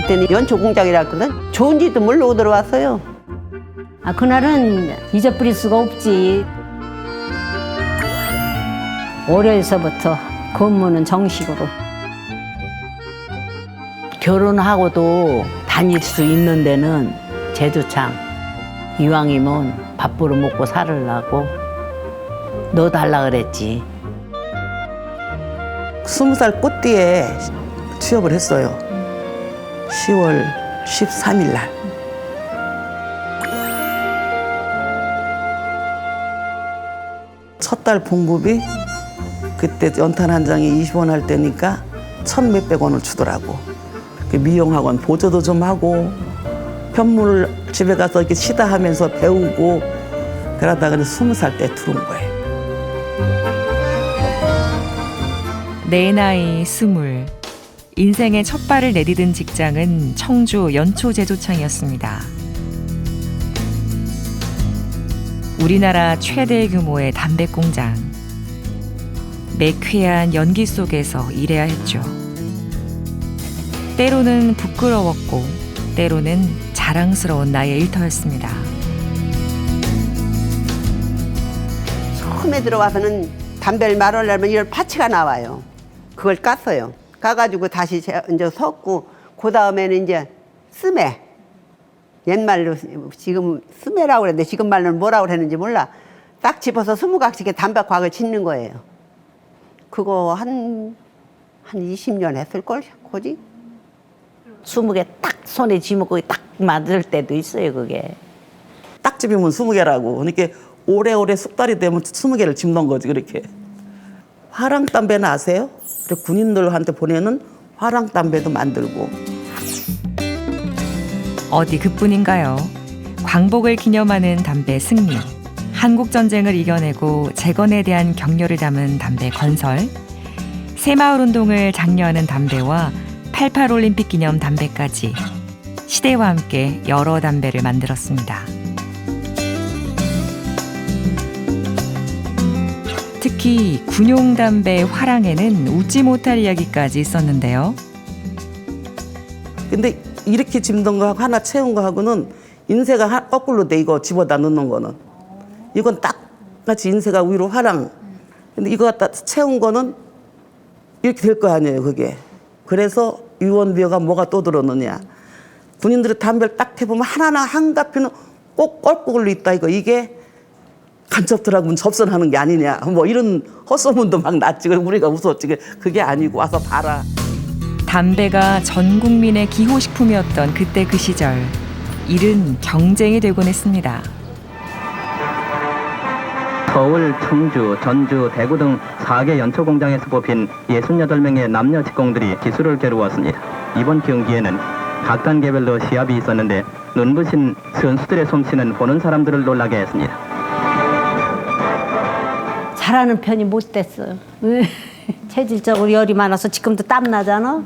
그때는 연초 공장이라 했거든. 좋은지도 모르고 들어왔어요. 그날은 잊어버릴 수가 없지. 월요일서부터 근무는 정식으로. 결혼하고도 다닐 수 있는 데는 제주창. 이왕이면 밥으로 먹고 살으려고 너 달라 그랬지. 20살 꽃띠에 취업을 했어요. 10월 13일 날. 첫 달 봉급이 그때 연탄 한 장에 20원 할 때니까 1,000몇백 원을 주더라고. 그 미용학원 보조도 좀 하고 편물 집에 가서 이렇게 쉬다 하면서 배우고 그러다가 20살 때 들어온 거예요. 내 나이 20. 인생의 첫 발을 내디딘 직장은 청주 연초제조창이었습니다. 우리나라 최대 규모의 담배 공장. 매캐한 연기 속에서 일해야 했죠. 때로는 부끄러웠고 때로는 자랑스러운 나의 일터였습니다. 처음에 들어와서는 담배를 말하려면 이런 파츠가 나와요. 그걸 깠어요. 까가지고 다시 이제 섞고 그 다음에는 이제 스매. 옛말로 지금 스매라고 그랬는데 지금 말로는 뭐라고 그랬는지 몰라. 딱 집어서 20각씩의 담배곽을 짓는 거예요. 그거 한 20년 했을걸? 거지? 20개 딱 손에 쥐먹고 딱 만들 때도 있어요, 그게. 딱 집이면 20개라고. 그러니까 오래오래 숙달이 되면 20개를 집는 거지, 그렇게. 화랑담배는 아세요? 그래, 군인들한테 보내는 화랑담배도 만들고. 어디 그뿐인가요? 광복을 기념하는 담배 승리, 한국전쟁을 이겨내고 재건에 대한 격려를 담은 담배 건설, 새마을운동을 장려하는 담배와 88 올림픽 기념 담배까지 시대와 함께 여러 담배를 만들었습니다. 특히 군용담배 화랑에는 웃지 못할 이야기까지 있었는데요. 근데 이렇게 집는 거 하나 채운 거 하고는 인쇄가 거꾸로 돼, 이거 집어다 넣는 거는. 이건 딱 같이 인쇄가 위로 화랑. 근데 이거 갖다 채운 거는 이렇게 될 거 아니에요, 그게. 그래서 유언비어가 뭐가 또 들었느냐. 군인들이 담배를 딱 해보면 하나하나 한가피는 꼭 거꾸로 있다, 이거. 이게 간첩 들어가면 접선하는 게 아니냐. 뭐 이런 헛소문도 막 났지. 우리가 웃었지. 그게 아니고 와서 봐라. 담배가 전 국민의 기호식품이었던 그때 그 시절. 일은 경쟁이 되곤 했습니다. 서울, 청주, 전주, 대구 등 4개 연초 공장에서 뽑힌 68명의 남녀 직공들이 기술을 겨루었습니다. 이번 경기에는 각 단계별로 시합이 있었는데 눈부신 선수들의 솜씨는 보는 사람들을 놀라게 했습니다. 잘하는 편이 못 됐어요. 체질적으로 열이 많아서 지금도 땀 나잖아.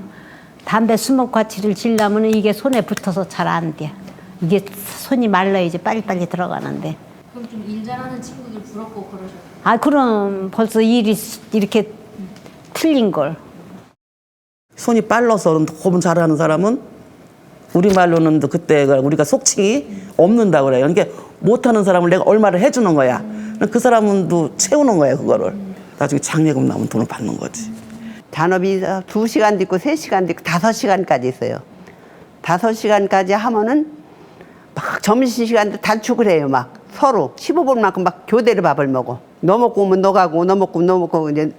담배 수목화치를 지려면 이게 손에 붙어서 잘 안 돼. 이게 손이 말라야지 빨리빨리 들어가는데. 그럼 좀 일 잘하는 친구들 부럽고 그러셨어요? 그럼 벌써 일이 이렇게 틀린 걸. 손이 빨라서 호분 잘하는 사람은 우리말로는 그때 우리가 속칭이 없는다고 그래요. 그러니까 못하는 사람을 내가 얼마를 해주는 거야. 그 사람은 또 채우는 거야, 그거를. 나중에 장례금 나오면 돈을 받는 거지. 잔업이 2시간도 있고 3시간도 있고 5시간까지 있어요. 5시간까지 하면은 막 점심시간도 단축을 해요. 막 서로 15분만큼 막 교대로 밥을 먹어. 너 먹고 오면 너 가고 너 먹고 너 먹고 이제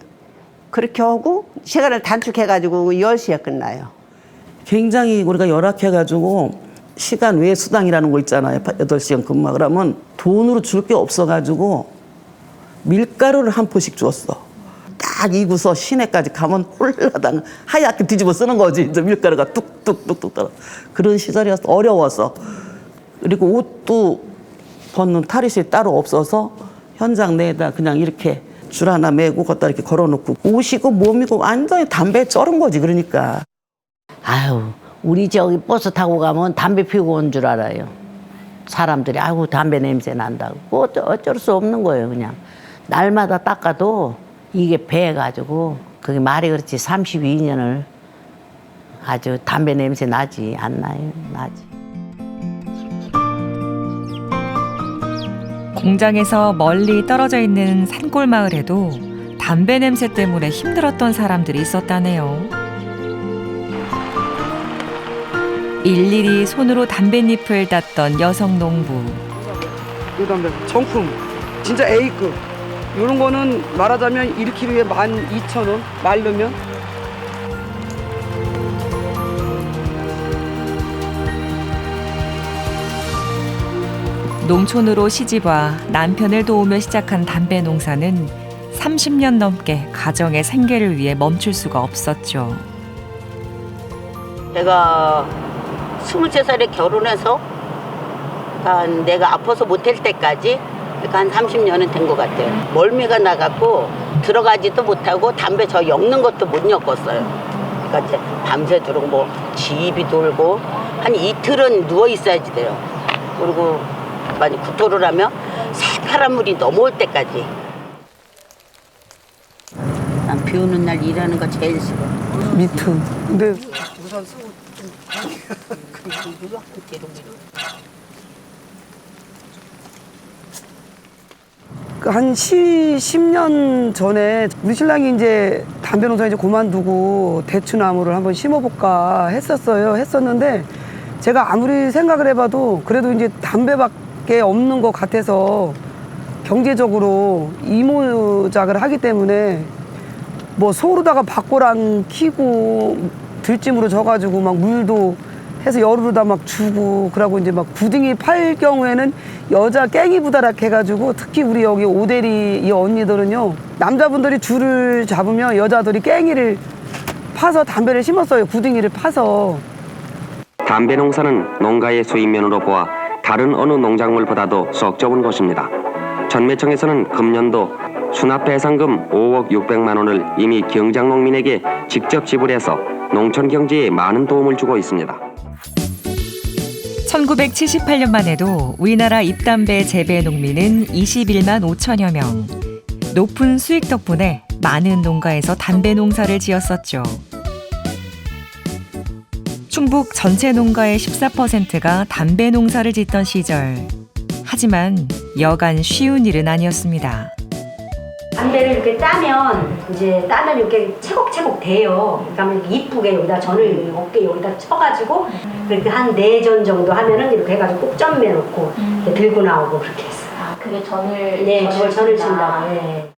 그렇게 하고 시간을 단축해가지고 10시에 끝나요. 굉장히 우리가 열악해가지고 시간 외 수당이라는 거 있잖아요. 8시간 근무. 그러면 돈으로 줄 게 없어가지고 밀가루를 한 포씩 줬어. 딱 이구서 시내까지 가면 홀라당 하얗게 뒤집어 쓰는 거지. 이제 밀가루가 뚝뚝뚝뚝 떨어. 그런 시절이어서 어려워서. 그리고 옷도 벗는 탈의실이 따로 없어서 현장 내에다 그냥 이렇게 줄 하나 메고 걷다 이렇게 걸어놓고 옷이고 몸이고 완전히 담배에 쩔은 거지. 그러니까. 아유, 우리 저기 버스 타고 가면 담배 피우고 온 줄 알아요. 사람들이 아이고 담배 냄새 난다고. 어쩔 수 없는 거예요, 그냥. 날마다 닦아도 이게 배가지고 그게 말이 그렇지 32년을 아주 담배 냄새 나지. 안 나요? 나지. 공장에서 멀리 떨어져 있는 산골 마을에도 담배 냄새 때문에 힘들었던 사람들이 있었다네요. 일일이 손으로 담뱃잎을 땄던 여성 농부. 이 담배 정품 진짜 A급. 이런 거는 말하자면 1kg에 12,000원 말르면. 농촌으로 시집와 남편을 도우며 시작한 담배 농사는 30년 넘게 가정의 생계를 위해 멈출 수가 없었죠. 내가 23살에 결혼해서 내가 아파서 못할 때까지 한 30년은 된 것 같아요. 멀미가 나갖고 들어가지도 못하고 담배 저 엮는 것도 못 엮었어요. 그러니까 이제 밤새도록 뭐 지입이 돌고 한 이틀은 누워 있어야지 돼요. 그리고 많이 구토를 하면 새파란 물이 넘어올 때까지. 난 비 오는 날 일하는 거 제일 싫어. 미트. 근데 한 10년 전에 우리 신랑이 이제 담배 농사 이제 그만두고 대추나무를 한번 심어볼까 했었는데 제가 아무리 생각을 해봐도 그래도 이제 담배밖에 없는 것 같아서 경제적으로 이모작을 하기 때문에 뭐 서울에다가 밭고랑 키고 들짐으로 져가지고 막 물도 해서 여루로다 막 주고 그러고 이제 막 부등이 팔 경우에는 여자 깽이 부다락 해가지고 특히 우리 여기 오대리 이 언니들은요 남자분들이 줄을 잡으면 여자들이 깽이를 파서 담배를 심었어요. 구등이를 파서. 담배 농사는 농가의 수입면으로 보아 다른 어느 농작물보다도 썩 적은 것입니다. 전매청에서는 금년도 수납배상금 5억 600만 원을 이미 경장농민에게 직접 지불해서 농촌 경제에 많은 도움을 주고 있습니다. 1978년만 해도 우리나라 잎담배 재배 농민은 21만 5천여 명. 높은 수익 덕분에 많은 농가에서 담배 농사를 지었었죠. 충북 전체 농가의 14%가 담배 농사를 짓던 시절. 하지만 여간 쉬운 일은 아니었습니다. 담배를 이렇게 따면 이렇게 채곡채곡 돼요. 그러니까 이쁘게 여기다 전을 어깨 여기다 쳐가지고 그렇게 한 4전 정도 하면은 이렇게 해가지고 꼭점매 놓고 이렇게 들고 나오고 그렇게 했어요. 아, 그게 전을 네, 그걸 전을 친다고. 네.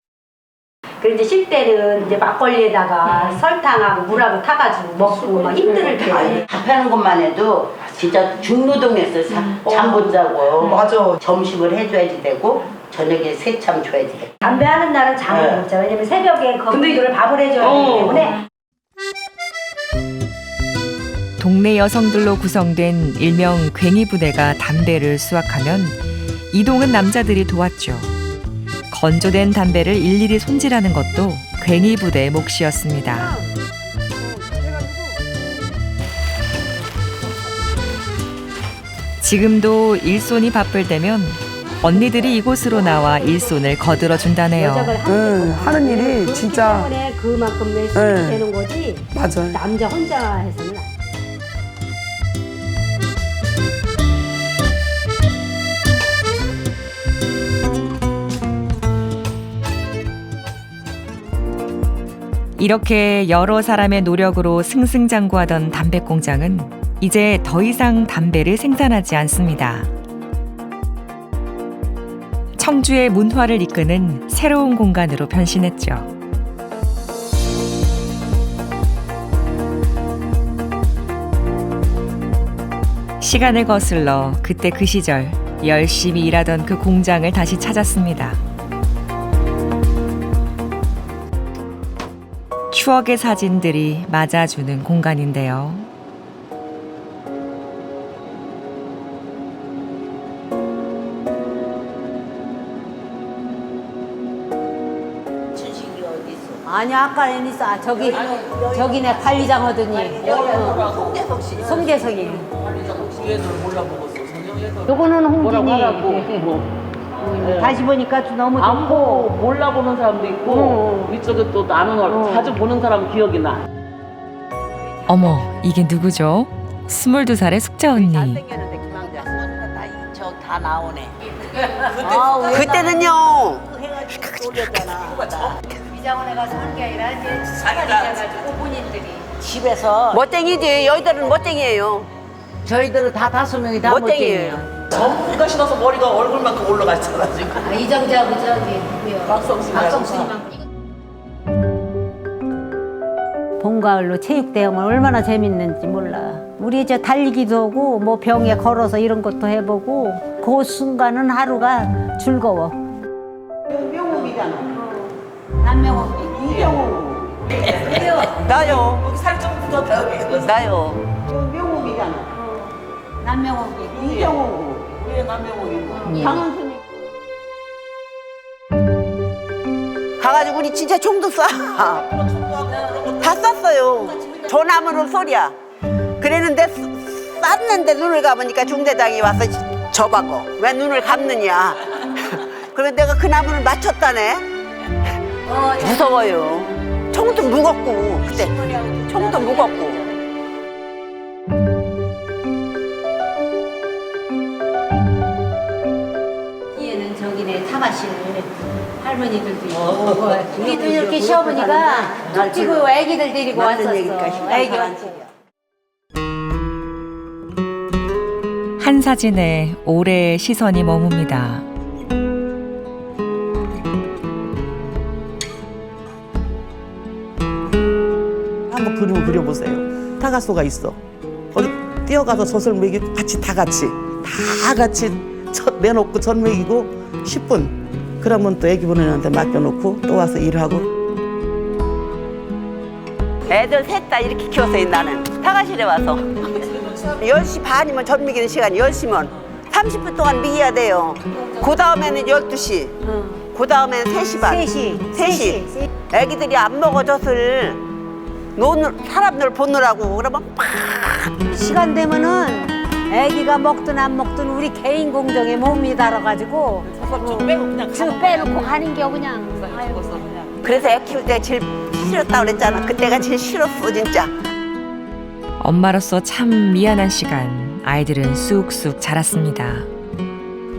그리고 이제 쉴 때는 이제 막걸리에다가 설탕하고 물하고 타가지고 먹고 막 힘들 때. 밥하는 것만 해도 진짜 중노동했어요. 잠 못 자고. 맞아. 점심을 해줘야지 되고 저녁에 새참 줘야지 되고. 담배 하는 날은 잠을 못 자. 왜냐면 새벽에 그분들을 밥을 해줘야 되기 때문에. 동네 여성들로 구성된 일명 괭이 부대가 담배를 수확하면 이동은 남자들이 도왔죠. 건조된 담배를 일일이 손질하는 것도 괭이 부대의 몫이었습니다. 지금도 일손이 바쁠 때면 언니들이 이곳으로 나와 일손을 거들어 준다네요. 여자가 하는 일이 진짜 때문에 그만큼 내 수익이 네. 되는 거지. 맞아요. 남자 혼자 해서는 안 돼. 이렇게 여러 사람의 노력으로 승승장구하던 담배 공장은 이제 더 이상 담배를 생산하지 않습니다. 청주의 문화를 이끄는 새로운 공간으로 변신했죠. 시간을 거슬러 그때 그 시절 열심히 일하던 그 공장을 다시 찾았습니다. 추억의 사진들이 맞아주는 공간인데요. 아니 아까는 있어. 아, 저기네 관리장 하더니. 송재석이. 요거는 홍진이. 다시 보니까 너무 안 좋고. 보고 몰라보는 사람도 있고 위쪽에 또 나는 걸 자주 보는 사람 기억이 나. 어머, 이게 누구죠? 22살의 숙자 언니. 잘생겼는데 김항자. 저다 나오네. 그때는요. 미장원에 가서 한 게 아니라 이제 사가지고 본인들이 집에서 멋쟁이지. 여의들은 멋쟁이에요. 저희들은 다 5명이 다 멋쟁이에요. 멋쟁이에요. 전부가 신어서 머리가 얼굴만큼 올라가 있잖아 지금. 이정재하고 저기 누구요? 박성순이만. 봄 가을로 체육대회하면 얼마나 재밌는지 몰라. 우리 이제 달리기도 하고 뭐 병에 걸어서 이런 것도 해보고 그 순간은 하루가 즐거워. 명옥이잖아. 남명옥. 이경옥. 나요. 여기 살좀 붙었다 여기. 나요. 명옥이잖아. 남명옥이. 이경옥. 왜 남명옥이고? 장은순이. 가가지고 우리 진짜 총도 쏴. 다 쐈어요. 전화문으로 소리야. 그랬는데 쐈는데 눈을 감으니까 중대장이 와서 저봐고 왜 눈을 감느냐. 그래서 내가 그 나무를 맞췄다네. 무서워요. 총도 무겁고 그때 총도 무겁고. 뒤에는 저기네 타마실 할머니들도 있고 우리도 이렇게 시어머니가 뚝 찌고 애기들 데리고 왔었어. 애기 왔고. 한 사진에 오래의 시선이 머뭅니다. 한번 그림을 그려보세요. 타가소가 있어. 거기 뛰어가서 젖을 먹이고 다 같이 내놓고 젖 먹이고 10분. 그러면 또 애기 부모님한테 맡겨놓고 또 와서 일하고. 애들 셋 다 이렇게 키웠어요. 나는 타가실에 와서 10시 반이면 젖 먹이는 시간. 10시면 30분 동안 먹여야 돼요. 그 다음에는 12시, 그 다음에는 3시 반. 3시. 애기들이 안 먹어 젖을 사람들 보느라고. 그러면 팍 시간 되면은 애기가 먹든 안 먹든 우리 개인 공정에 몸이 달아가지고 쭉 빼놓고 가는 게 그냥. 그래서 애 키울 때 제일 싫었다고 그랬잖아. 그때가 제일 싫었어 진짜. 엄마로서 참 미안한 시간. 아이들은 쑥쑥 자랐습니다.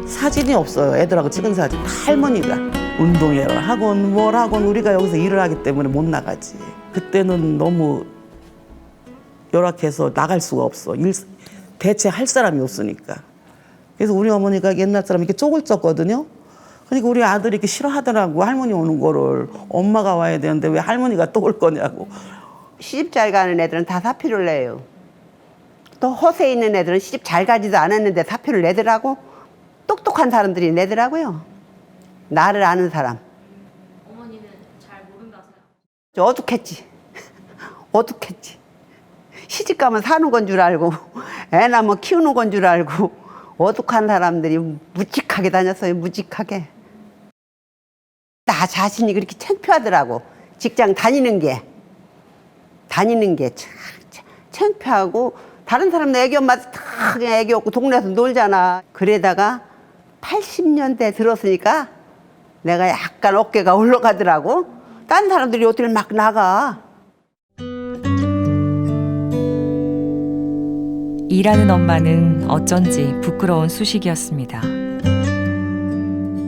사진이 없어요. 애들하고 찍은 사진. 다 할머니가 운동회를 하건 뭘 하건 우리가 여기서 일을 하기 때문에 못 나가지. 그때는 너무 열악해서 나갈 수가 없어. 대체 할 사람이 없으니까. 그래서 우리 어머니가 옛날 사람 이렇게 쪽을 쪘거든요. 그러니까 우리 아들이 이렇게 싫어하더라고. 할머니 오는 거를. 엄마가 와야 되는데 왜 할머니가 또 올 거냐고. 시집 잘 가는 애들은 다 사표를 내요. 또 허세 있는 애들은 시집 잘 가지도 않았는데 사표를 내더라고. 똑똑한 사람들이 내더라고요. 나를 아는 사람. 어머니는 잘 모른다세요? 어둑했지. 어둑했지. 시집 가면 사는 건 줄 알고 애 낳으면 키우는 건 줄 알고 어둑한 사람들이 묵직하게 다녔어요. 묵직하게. 나 자신이 그렇게 창피하더라고. 직장 다니는 게 참 창피하고 다른 사람들 애기 엄마들 다 그냥 애기 없고 동네에서 놀잖아. 그러다가 80년대 들었으니까 내가 약간 어깨가 올라가더라고. 딴 사람들이 어딜 막 나가. 일하는 엄마는 어쩐지 부끄러운 수식이었습니다.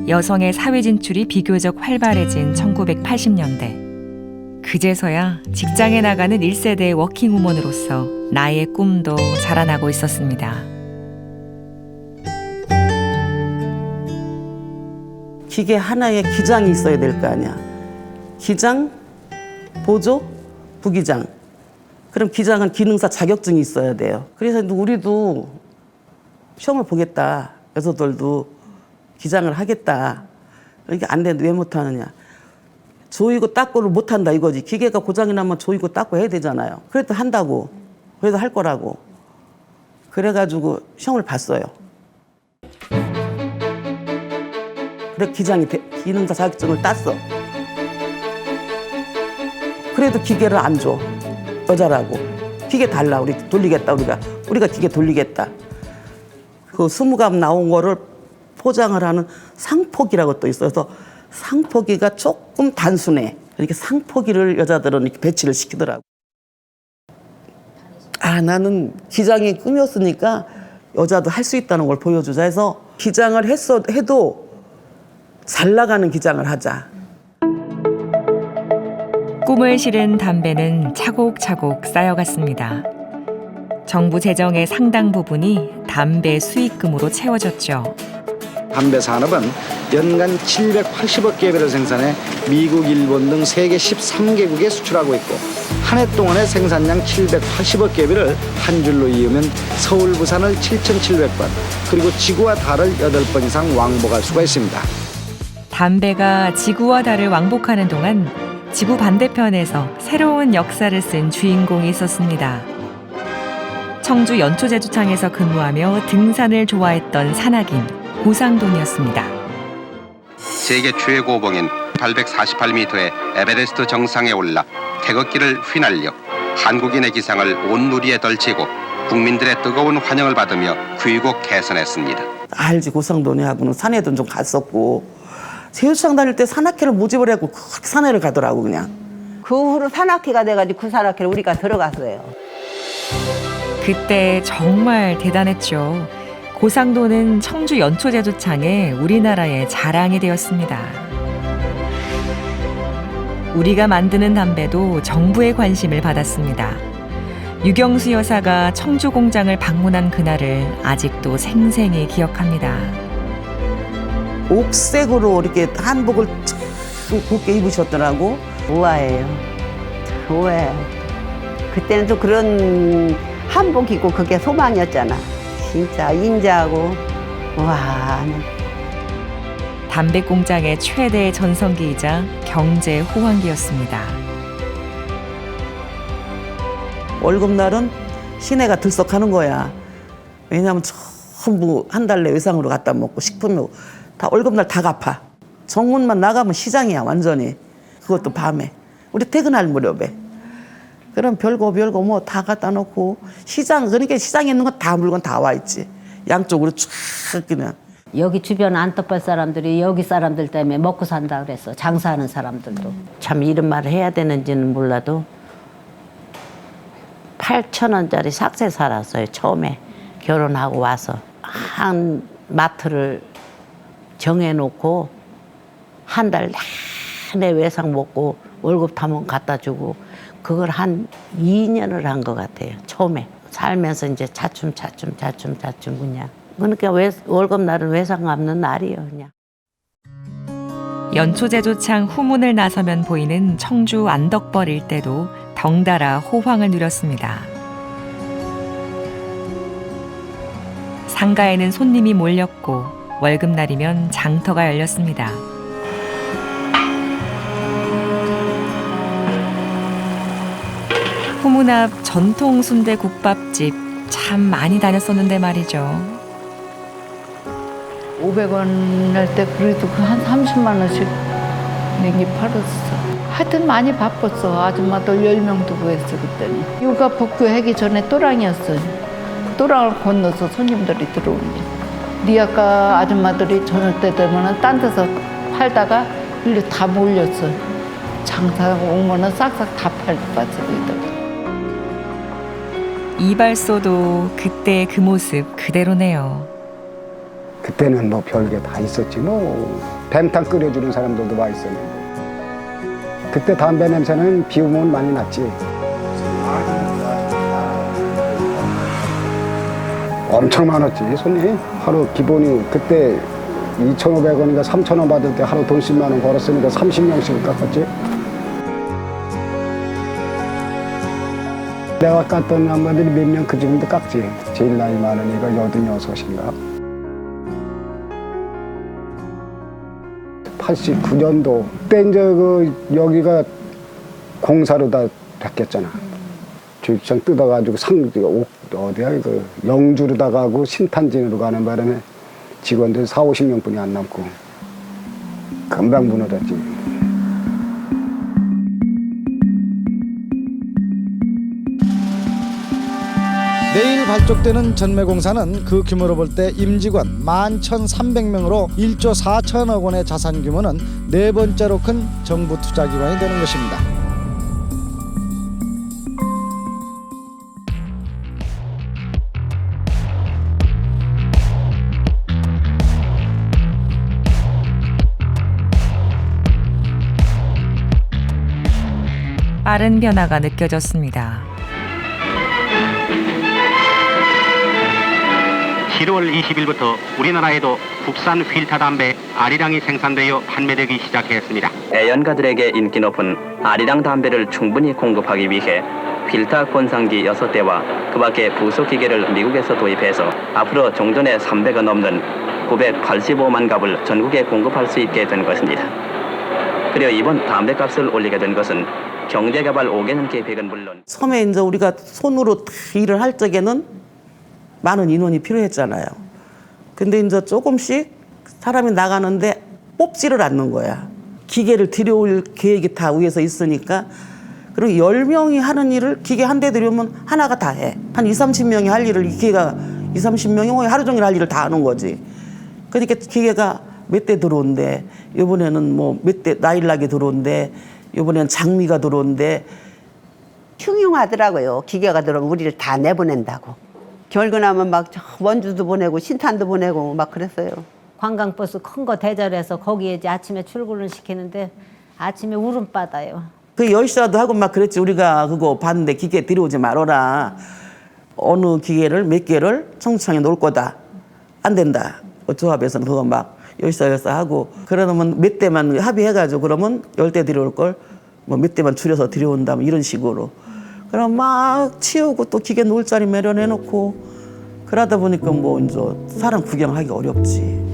여성의 사회 진출이 비교적 활발해진 1980년대. 그제서야 직장에 나가는 1세대의 워킹우먼으로서 나의 꿈도 자라나고 있었습니다. 기계 하나에 기장이 있어야 될 거 아니야. 기장, 보조, 부기장. 그럼 기장은 기능사 자격증이 있어야 돼요. 그래서 우리도 시험을 보겠다. 여자들도 기장을 하겠다. 이게 안 되는데 왜 못하느냐. 조이고 닦고를 못한다 이거지. 기계가 고장이 나면 조이고 닦고 해야 되잖아요. 그래도 한다고. 그래도 할 거라고. 그래가지고 시험을 봤어요. 그래 기능사 자격증을 땄어. 그래도 기계를 안 줘. 여자라고. 기계 달라. 우리 돌리겠다. 우리가 기계 돌리겠다. 그 20갑 나온 거를 포장을 하는 상포기라고 또 있어요. 그래서 상포기가 조금 단순해. 이렇게 상포기를 여자들은 이렇게 배치를 시키더라고. 아, 나는 기장이 꿈이었으니까 여자도 할 수 있다는 걸 보여주자 해서 기장을 해도 잘 나가는 기장을 하자. 꿈을 실은 담배는 차곡차곡 쌓여갔습니다. 정부 재정의 상당 부분이 담배 수익금으로 채워졌죠. 담배 산업은 연간 780억 개배를 생산해 미국, 일본 등 세계 13개국에 수출하고 있고 한 해 동안의 생산량 780억 개배를 한 줄로 이으면 서울, 부산을 7,700번 그리고 지구와 달을 8번 이상 왕복할 수가 있습니다. 담배가 지구와 달을 왕복하는 동안 지구 반대편에서 새로운 역사를 쓴 주인공이 있었습니다. 청주 연초제주창에서 근무하며 등산을 좋아했던 산악인 고상돈이었습니다. 세계 최고봉인 848m의 에베레스트 정상에 올라 태극기를 휘날려 한국인의 기상을 온 누리에 떨치고 국민들의 뜨거운 환영을 받으며 귀국 개선했습니다. 알지, 고상돈이하고는 산에도 좀 갔었고 제주창 다닐 때 산악회를 모집을 해갖고 그렇게 산에를 가더라고 그냥. 그 후로 산악회가 돼가지고 그 산악회를 우리가 들어갔어요. 그때 정말 대단했죠. 고상도는 청주 연초제주창에 우리나라의 자랑이 되었습니다. 우리가 만드는 담배도 정부의 관심을 받았습니다. 유경수 여사가 청주 공장을 방문한 그날을 아직도 생생히 기억합니다. 옥색으로 이렇게 한복을 참 곱게 입으셨더라고. 우아해요. 우아해요. 그때는 또 그런 한복 입고 그게 소망이었잖아. 진짜 인자하고 우아하네. 담배 공장의 최대 전성기이자 경제 호황기였습니다. 월급날은 시내가 들썩하는 거야. 왜냐하면 전부 한 달 내 외상으로 갖다 먹고 식품료 다 월급날 다 갚아. 정문만 나가면 시장이야 완전히. 그것도 밤에. 우리 퇴근할 무렵에. 그럼 별거 뭐 다 갖다 놓고 시장, 그러니까 시장에 있는 건 다 물건 다 와 있지. 양쪽으로 쫙 그냥. 여기 주변 안떡발 사람들이 여기 사람들 때문에 먹고 산다 그랬어. 장사하는 사람들도. 참 이런 말을 해야 되는지는 몰라도 8,000원짜리 삭세 살았어요. 처음에 결혼하고 와서. 한 마트를 정해놓고 한 달 내내 외상 먹고 월급 타면 갖다 주고 그걸 한 2년을 한 것 같아요. 처음에. 살면서 이제 차츰 그냥. 그러니까 월급날은 외상 갚는 날이에요, 그냥. 연초제조창 후문을 나서면 보이는 청주 안덕벌 일대도 덩달아 호황을 누렸습니다. 상가에는 손님이 몰렸고 월급날이면 장터가 열렸습니다. 후문 앞 전통 순대 국밥집 참 많이 다녔었는데 말이죠. 500원 할 때 그래도 한 30만 원씩 냉기 팔았어. 하여튼 많이 바빴어. 아줌마들 10명도 구했어 그때는. 육아 복귀하기 전에 또랑이었어. 또랑을 건너서 손님들이 들어오니. 리아까 아줌마들이 저녁 때 되면 딴 데서 팔다가 일로 다 몰렸어. 장사하고 오면은 싹싹 다 팔고 갔어. 이발소도 그때 그 모습 그대로네요. 그때는 뭐 별게 다 있었지 뭐. 뱀탕 끓여주는 사람들도 많이 있었는데. 그때 담배 냄새는 비 오면 많이 났지. 엄청 많았지 손님. 하루 기본이 그때 2,500원인가 3,000원 받을 때 하루 돈 10만 원 벌었으니까 30명씩 깎았지. 내가 깎던 양반들이 몇 명 그 지금도 깎지. 제일 나이 많은 애가 86인가. 89년도 그때 이제 여기가 공사로 다 바뀌었잖아. 주유장 뜯어가지고 어디야 영주로다 가고 신탄진으로 가는 바람에 직원들 40-50명뿐이 안 남고 금방 무너졌지. 내일 발족되는 전매공사는 그 규모로 볼 때 임직원 11,300명으로 1조 4천억 원의 자산 규모는 네 번째로 큰 정부 투자기관이 되는 것입니다. 빠른 변화가 느껴졌습니다. 7월 20일부터 우리나라에도 국산 필터 담배 아리랑이 생산되어 판매되기 시작했습니다. 애연가들에게 인기 높은 아리랑 담배를 충분히 공급하기 위해 필터 권상기 6대와 그 밖에 부속기계를 미국에서 도입해서 앞으로 종전에 300여 넘는 985만 갑을 전국에 공급할 수 있게 된 것입니다. 그리고 이번 담배값을 올리게 된 것은 경제개발 5개년 계획은 물론 처음에 이제 우리가 손으로 일을 할 적에는 많은 인원이 필요했잖아요. 근데 이제 조금씩 사람이 나가는데 뽑지를 않는 거야. 기계를 들여올 계획이 다 위에서 있으니까. 그리고 10명이 하는 일을 기계 한 대 들여오면 하나가 다 해. 한 20-30명이 할 일을 이 기계가 20-30명이 하루 종일 할 일을 다 하는 거지. 그러니까 기계가 몇 대 들어온대. 이번에는 뭐 몇 대 나일락이 들어온대. 이번에는 장미가 들어온대. 흉흉하더라고요. 기계가 들어오면 우리를 다 내보낸다고. 결근하면 막 원주도 보내고 신탄도 보내고 막 그랬어요. 관광버스 큰 거 대절해서 거기에 이제 아침에 출근을 시키는데 아침에 울음 받아요. 그 열시라도 하고 막 그랬지. 우리가 그거 봤는데 기계 들여오지 말아라. 어느 기계를 몇 개를 청주창에 놓을 거다. 안 된다. 조합에서는 그거 막 열사 하고 그러면 몇 대만 합의해가지고 그러면 10대 들여올 걸 뭐 몇 대만 줄여서 들여온다. 뭐 이런 식으로. 그럼 막 치우고 또 기계 놓을 자리 마련해놓고 그러다 보니까 뭐 이제 사람 구경하기 어렵지.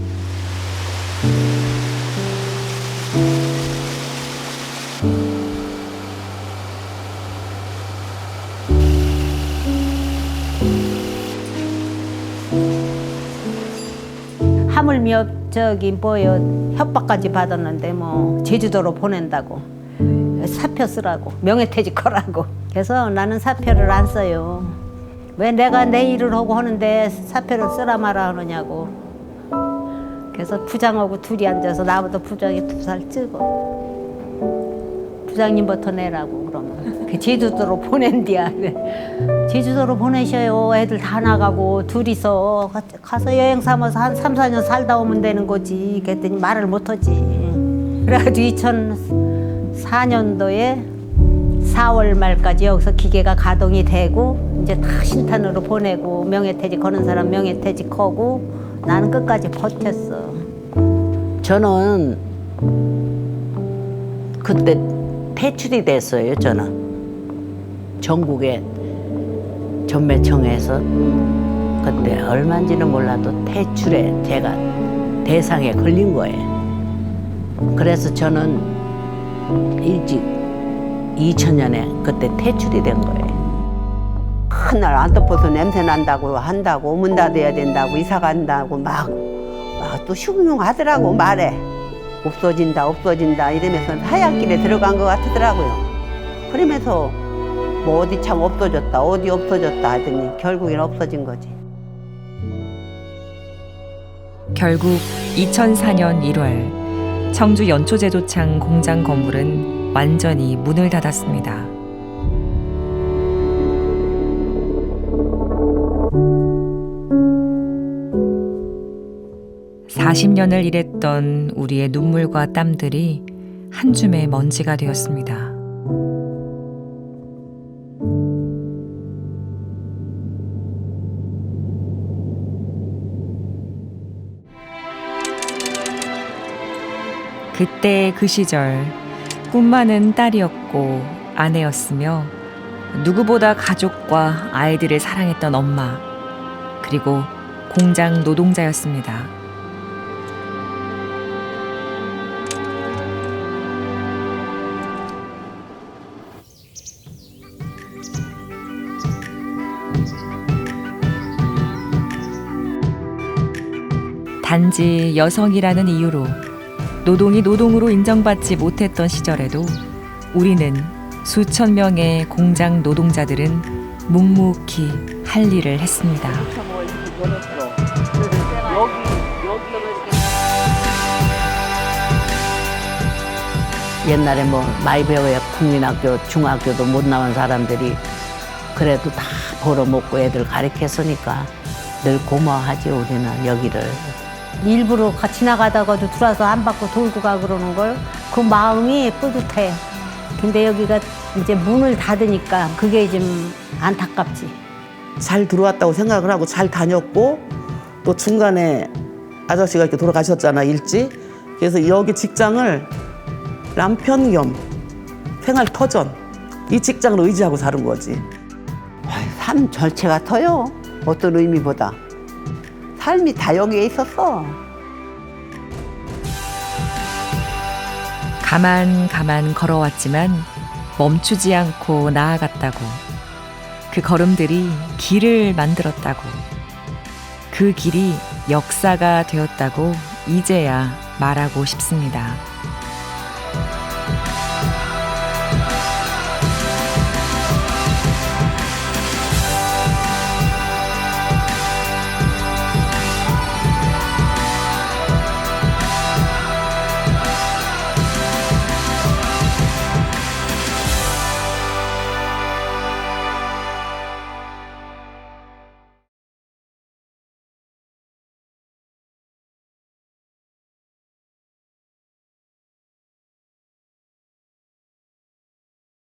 하물며 저기 뭐요 협박까지 받았는데 뭐 제주도로 보낸다고 사표 쓰라고 명예퇴직하라고. 그래서 나는 사표를 안 써요. 왜 내가 내 일을 하고 하는데 사표를 쓰라 마라 하느냐고. 그래서 부장하고 둘이 앉아서 나보다 부장이 2살 찍어. 부장님부터 내라고 그러면 그 제주도로 보낸디야. 제주도로 보내셔요. 애들 다 나가고 둘이서 가서 여행 삼아서 한 3-4년 살다 오면 되는 거지. 그랬더니 말을 못하지. 그래가지고 2004년도에 4월 말까지 여기서 기계가 가동이 되고 이제 다 신탄으로 보내고 명예퇴직 하는 사람 명예퇴직하고 나는 끝까지 버텼어. 저는 그때 퇴출이 됐어요. 저는 전국의 전매청에서 그때 얼마인지는 몰라도 퇴출에 제가 대상에 걸린 거예요. 그래서 저는 일찍 2000년에 그때 퇴출이 된 거예요. 한날 안 덮어서 냄새 난다고 한다고 문 닫아야 된다고 이사 간다고 막 또 흉흉하더라고. 말에 없어진다 이러면서 하얀 길에 들어간 것 같더라고요. 그러면서 뭐 어디 참 없어졌다 어디 없어졌다 하더니 결국엔 없어진 거지. 결국 2004년 1월 청주 연초제조창 공장 건물은 완전히 문을 닫았습니다. (40년을) 일했던 우리의 눈물과 땀들이 한 줌의 먼지가 되었습니다. 그때 그 시절 꿈 많은 딸이었고 아내였으며 누구보다 가족과 아이들을 사랑했던 엄마, 그리고 공장 노동자였습니다. 단지 여성이라는 이유로 노동이 노동으로 인정받지 못했던 시절에도 우리는 수천 명의 공장 노동자들은 묵묵히 할 일을 했습니다. 옛날에 뭐 많이 배워야 국민학교, 중학교도 못 나온 사람들이 그래도 다 벌어먹고 애들 가르쳤으니까 늘 고마워하지 우리는 여기를. 일부러 같이 나가다가도 들어와서 안 받고 돌고 가 그러는 걸 그 마음이 뿌듯해. 근데 여기가 이제 문을 닫으니까 그게 좀 안타깝지. 잘 들어왔다고 생각을 하고 잘 다녔고 또 중간에 아저씨가 이렇게 돌아가셨잖아 일찍. 그래서 여기 직장을 남편 겸 생활 터전 이 직장을 의지하고 사는 거지. 삶 전체가 터요. 어떤 의미보다. 삶이 다 여기에 있었어. 가만 걸어왔지만 멈추지 않고 나아갔다고. 그 걸음들이 길을 만들었다고. 그 길이 역사가 되었다고 이제야 말하고 싶습니다.